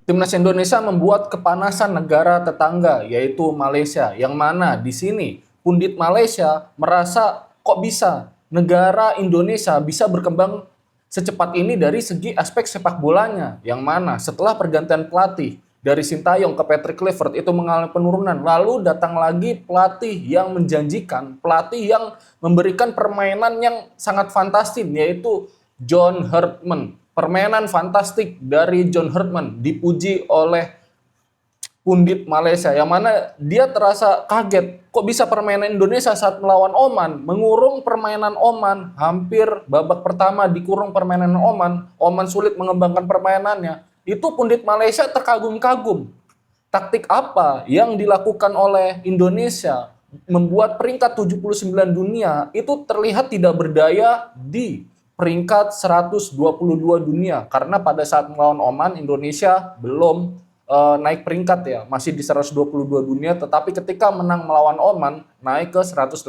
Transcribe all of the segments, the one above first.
Timnas Indonesia membuat kepanasan negara tetangga, yaitu Malaysia, yang mana di sini pundit Malaysia merasa kok bisa negara Indonesia bisa berkembang secepat ini dari segi aspek sepak bolanya, yang mana setelah pergantian pelatih dari Sintayong ke Patrick Kluivert itu mengalami penurunan, lalu datang lagi pelatih yang menjanjikan, pelatih yang memberikan permainan yang sangat fantastis, yaitu John Herdman. Permainan fantastik dari John Herdman dipuji oleh pundit Malaysia, yang mana dia terasa kaget kok bisa permainan Indonesia saat melawan Oman mengurung permainan Oman, hampir babak pertama dikurung permainan Oman. Oman sulit mengembangkan permainannya. Itu pundit Malaysia terkagum-kagum. Taktik apa yang dilakukan oleh Indonesia membuat peringkat 79 dunia itu terlihat tidak berdaya di peringkat 122 dunia, karena pada saat melawan Oman Indonesia belum naik peringkat ya, masih di 122 dunia, tetapi ketika menang melawan Oman naik ke 118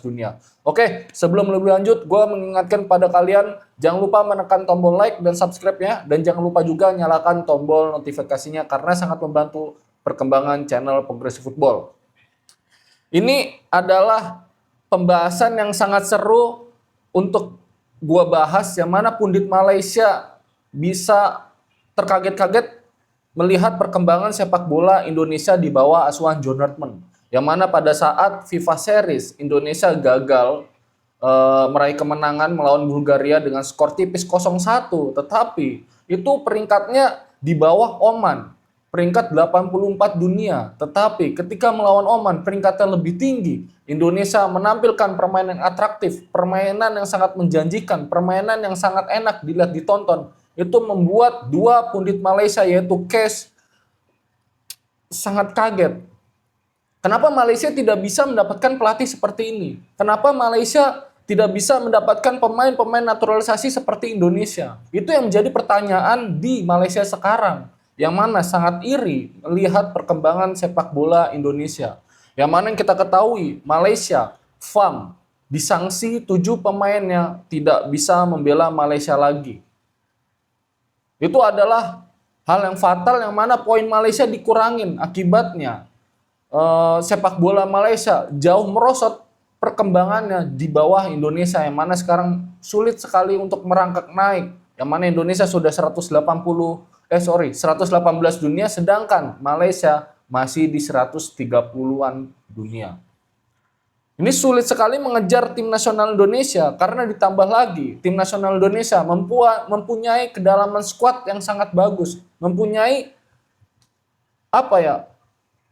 dunia. Oke, sebelum lebih lanjut, gue mengingatkan pada kalian jangan lupa menekan tombol like dan subscribe-nya, dan jangan lupa juga nyalakan tombol notifikasinya karena sangat membantu perkembangan channel Progresi Football. Ini adalah pembahasan yang sangat seru untuk gua bahas, yang mana pundit Malaysia bisa terkaget-kaget melihat perkembangan sepak bola Indonesia di bawah asuhan John Herdman. Yang mana pada saat FIFA Series Indonesia gagal meraih kemenangan melawan Bulgaria dengan skor tipis 0-1, tetapi itu peringkatnya di bawah Oman, peringkat 84 dunia. Tetapi ketika melawan Oman peringkatnya lebih tinggi, Indonesia menampilkan permainan yang atraktif, permainan yang sangat menjanjikan, permainan yang sangat enak dilihat ditonton. Itu membuat dua pundit Malaysia yaitu Kes sangat kaget. Kenapa Malaysia tidak bisa mendapatkan pelatih seperti ini? Kenapa Malaysia tidak bisa mendapatkan pemain-pemain naturalisasi seperti Indonesia? Itu yang menjadi pertanyaan di Malaysia sekarang, yang mana sangat iri melihat perkembangan sepak bola Indonesia. Yang mana yang kita ketahui, Malaysia, FAM, disanksi 7 pemainnya tidak bisa membela Malaysia lagi. Itu adalah hal yang fatal, yang mana poin Malaysia dikurangin. Akibatnya sepak bola Malaysia jauh merosot perkembangannya di bawah Indonesia, yang mana sekarang sulit sekali untuk merangkak naik. Yang mana Indonesia sudah 118 dunia, sedangkan Malaysia masih di 130-an dunia. Ini sulit sekali mengejar tim nasional Indonesia, karena ditambah lagi tim nasional Indonesia mempunyai kedalaman skuad yang sangat bagus, mempunyai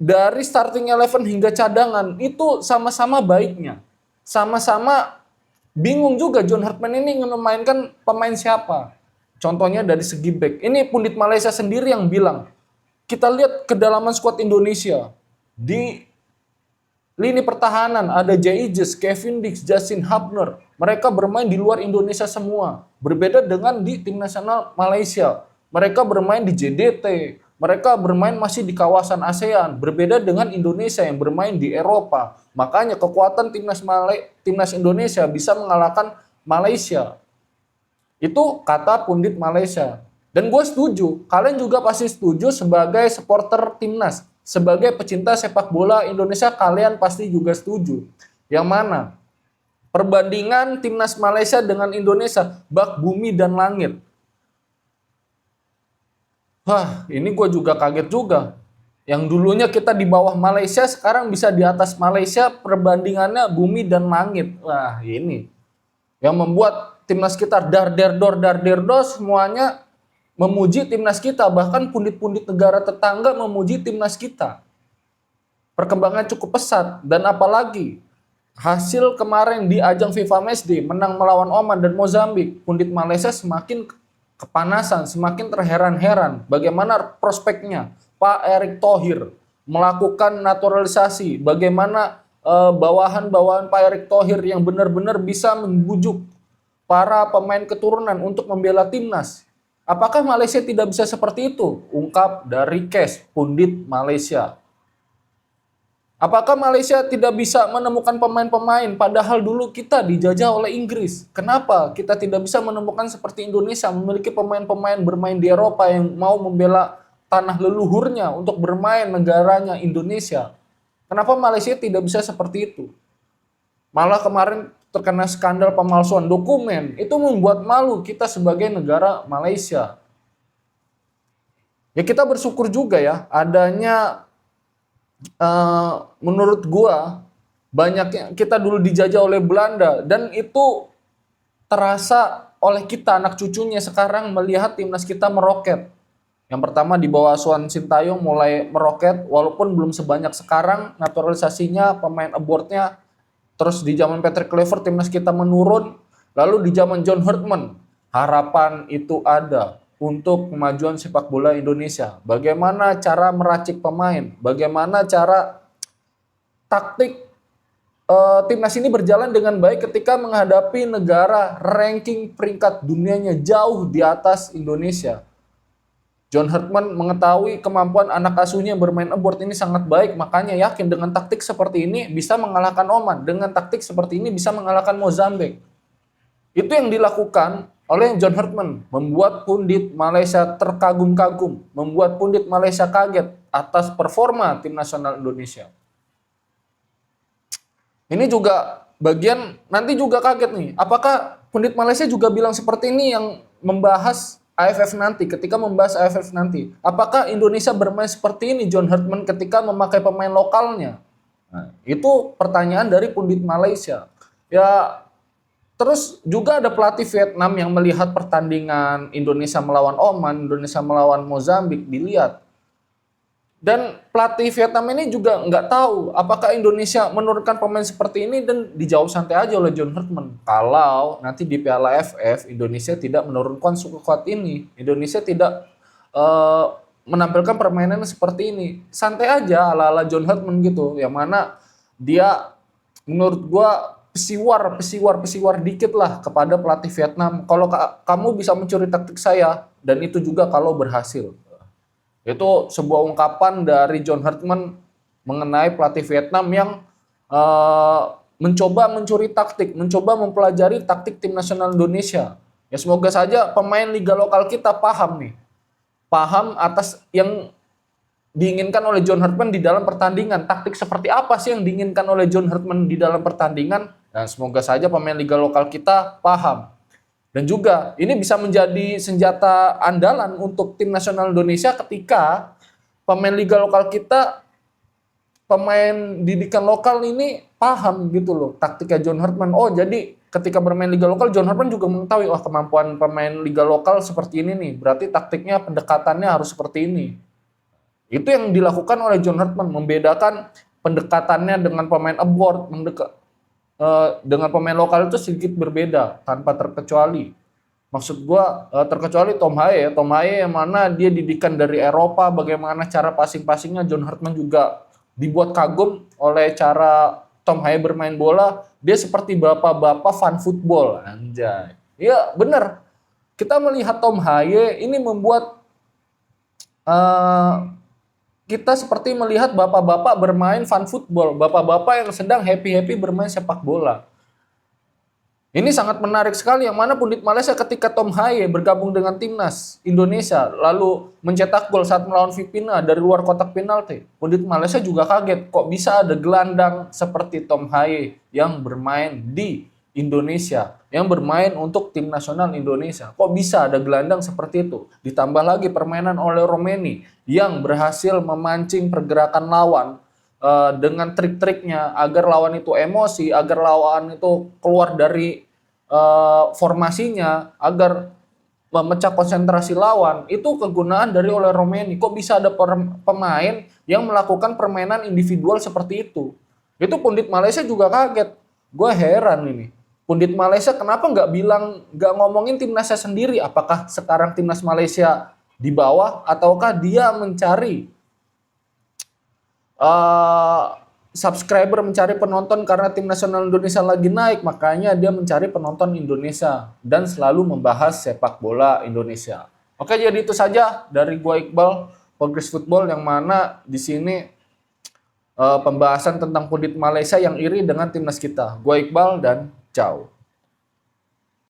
dari starting 11 hingga cadangan itu sama-sama baiknya. Sama-sama bingung juga John Herdman ini memainkan pemain siapa. Contohnya dari segi back. Ini pundit Malaysia sendiri yang bilang, kita lihat kedalaman skuad Indonesia. Di lini pertahanan ada Jaijes, Kevin Dix, Justin Hubner. Mereka bermain di luar Indonesia semua. Berbeda dengan di tim nasional Malaysia. Mereka bermain di JDT. Mereka bermain masih di kawasan ASEAN. Berbeda dengan Indonesia yang bermain di Eropa. Makanya kekuatan timnas Indonesia bisa mengalahkan Malaysia. Itu kata pundit Malaysia. Dan gue setuju. Kalian juga pasti setuju sebagai supporter timnas. Sebagai pecinta sepak bola Indonesia, kalian pasti juga setuju. Yang mana perbandingan timnas Malaysia dengan Indonesia bak bumi dan langit. Wah, ini gue juga kaget juga. Yang dulunya kita di bawah Malaysia, sekarang bisa di atas Malaysia, perbandingannya bumi dan langit. Wah, ini yang membuat timnas kita dar der dor semuanya memuji timnas kita, bahkan pundit-pundit negara tetangga memuji timnas kita. Perkembangan cukup pesat, dan apalagi hasil kemarin di ajang FIFA Matchday menang melawan Oman dan Mozambik, pundit Malaysia semakin kepanasan, semakin terheran-heran bagaimana prospeknya Pak Erick Thohir melakukan naturalisasi, bagaimana bawahan-bawahan Pak Erick Thohir yang benar-benar bisa membujuk para pemain keturunan untuk membela timnas. Apakah Malaysia tidak bisa seperti itu? Ungkap dari Kes, pundit Malaysia. Apakah Malaysia tidak bisa menemukan pemain-pemain, padahal dulu kita dijajah oleh Inggris? Kenapa kita tidak bisa menemukan seperti Indonesia, memiliki pemain-pemain bermain di Eropa yang mau membela tanah leluhurnya, untuk bermain negaranya Indonesia. Kenapa Malaysia tidak bisa seperti itu? Malah kemarin terkena skandal pemalsuan dokumen. Itu membuat malu kita sebagai negara Malaysia. Ya kita bersyukur juga ya adanya menurut gua banyaknya kita dulu dijajah oleh Belanda dan itu terasa oleh kita anak cucunya sekarang melihat timnas kita meroket. Yang pertama di bawah asuhan Sintayong mulai meroket walaupun belum sebanyak sekarang naturalisasinya, pemain aboardnya. Terus di zaman Patrick Kluivert timnas kita menurun, lalu di zaman John Herdman harapan itu ada untuk kemajuan sepak bola Indonesia. Bagaimana cara meracik pemain, bagaimana cara taktik timnas ini berjalan dengan baik ketika menghadapi negara ranking peringkat dunianya jauh di atas Indonesia. John Herdman mengetahui kemampuan anak asuhnya bermain aboard ini sangat baik, makanya yakin dengan taktik seperti ini bisa mengalahkan Oman, dengan taktik seperti ini bisa mengalahkan Mozambik. Itu yang dilakukan oleh John Herdman, membuat pundit Malaysia terkagum-kagum, membuat pundit Malaysia kaget atas performa tim nasional Indonesia. Ini juga bagian nanti juga kaget nih, apakah pundit Malaysia juga bilang seperti ini yang membahas AFF nanti, ketika membahas AFF nanti. Apakah Indonesia bermain seperti ini John Herdman ketika memakai pemain lokalnya? Nah, itu pertanyaan dari pundit Malaysia. Ya, terus juga ada pelatih Vietnam yang melihat pertandingan Indonesia melawan Oman, Indonesia melawan Mozambik, dilihat. Dan pelatih Vietnam ini juga nggak tahu apakah Indonesia menurunkan pemain seperti ini dan dijawab santai aja oleh John Herdman. Kalau nanti di Piala AFF Indonesia tidak menurunkan skuad ini, Indonesia tidak menampilkan permainan seperti ini, santai aja ala-ala John Herdman gitu. Yang mana dia menurut gua pesiwar dikit lah kepada pelatih Vietnam. Kalau kamu bisa mencuri taktik saya dan itu juga kalau berhasil. Itu sebuah ungkapan dari John Herdman mengenai pelatih Vietnam yang mencoba mencuri taktik, mencoba mempelajari taktik tim nasional Indonesia. Ya semoga saja pemain liga lokal kita paham nih. Paham atas yang diinginkan oleh John Herdman di dalam pertandingan. Taktik seperti apa sih yang diinginkan oleh John Herdman di dalam pertandingan? Dan semoga saja pemain liga lokal kita paham. Dan juga ini bisa menjadi senjata andalan untuk tim nasional Indonesia ketika pemain liga lokal kita, pemain didikan lokal ini paham gitu loh taktiknya John Herdman. Oh jadi ketika bermain liga lokal John Herdman juga mengetahui wah kemampuan pemain liga lokal seperti ini nih. Berarti taktiknya pendekatannya harus seperti ini. Itu yang dilakukan oleh John Herdman, membedakan pendekatannya dengan pemain aboard, dengan pemain lokal itu sedikit berbeda tanpa terkecuali. Maksud gua terkecuali Tom Haye yang mana dia didikan dari Eropa, bagaimana cara passing-passingnya John Herdman juga dibuat kagum oleh cara Tom Haye bermain bola. Dia seperti bapak-bapak fan football, anjay. Iya benar. Kita melihat Tom Haye ini membuat kita seperti melihat bapak-bapak bermain fun football, bapak-bapak yang sedang happy-happy bermain sepak bola. Ini sangat menarik sekali yang mana pundit Malaysia ketika Tom Haye bergabung dengan timnas Indonesia lalu mencetak gol saat melawan Filipina dari luar kotak penalti. Pundit Malaysia juga kaget kok bisa ada gelandang seperti Tom Haye yang bermain di Indonesia, yang bermain untuk tim nasional Indonesia. Kok bisa ada gelandang seperti itu? Ditambah lagi permainan oleh Romeni yang berhasil memancing pergerakan lawan dengan trik-triknya agar lawan itu emosi, agar lawan itu keluar dari formasinya, agar memecah konsentrasi lawan. Itu kegunaan dari oleh Romeni. Kok bisa ada pemain yang melakukan permainan individual seperti itu? Itu pundit Malaysia juga kaget. Gue heran ini. Pundit Malaysia kenapa nggak ngomongin timnasnya sendiri? Apakah sekarang timnas Malaysia di bawah ataukah dia mencari subscriber, mencari penonton karena tim nasional Indonesia lagi naik, makanya dia mencari penonton Indonesia dan selalu membahas sepak bola Indonesia. Oke, jadi itu saja dari gua Iqbal Progress Football yang mana di sini pembahasan tentang pundit Malaysia yang iri dengan timnas kita. Gua Iqbal dan ciao.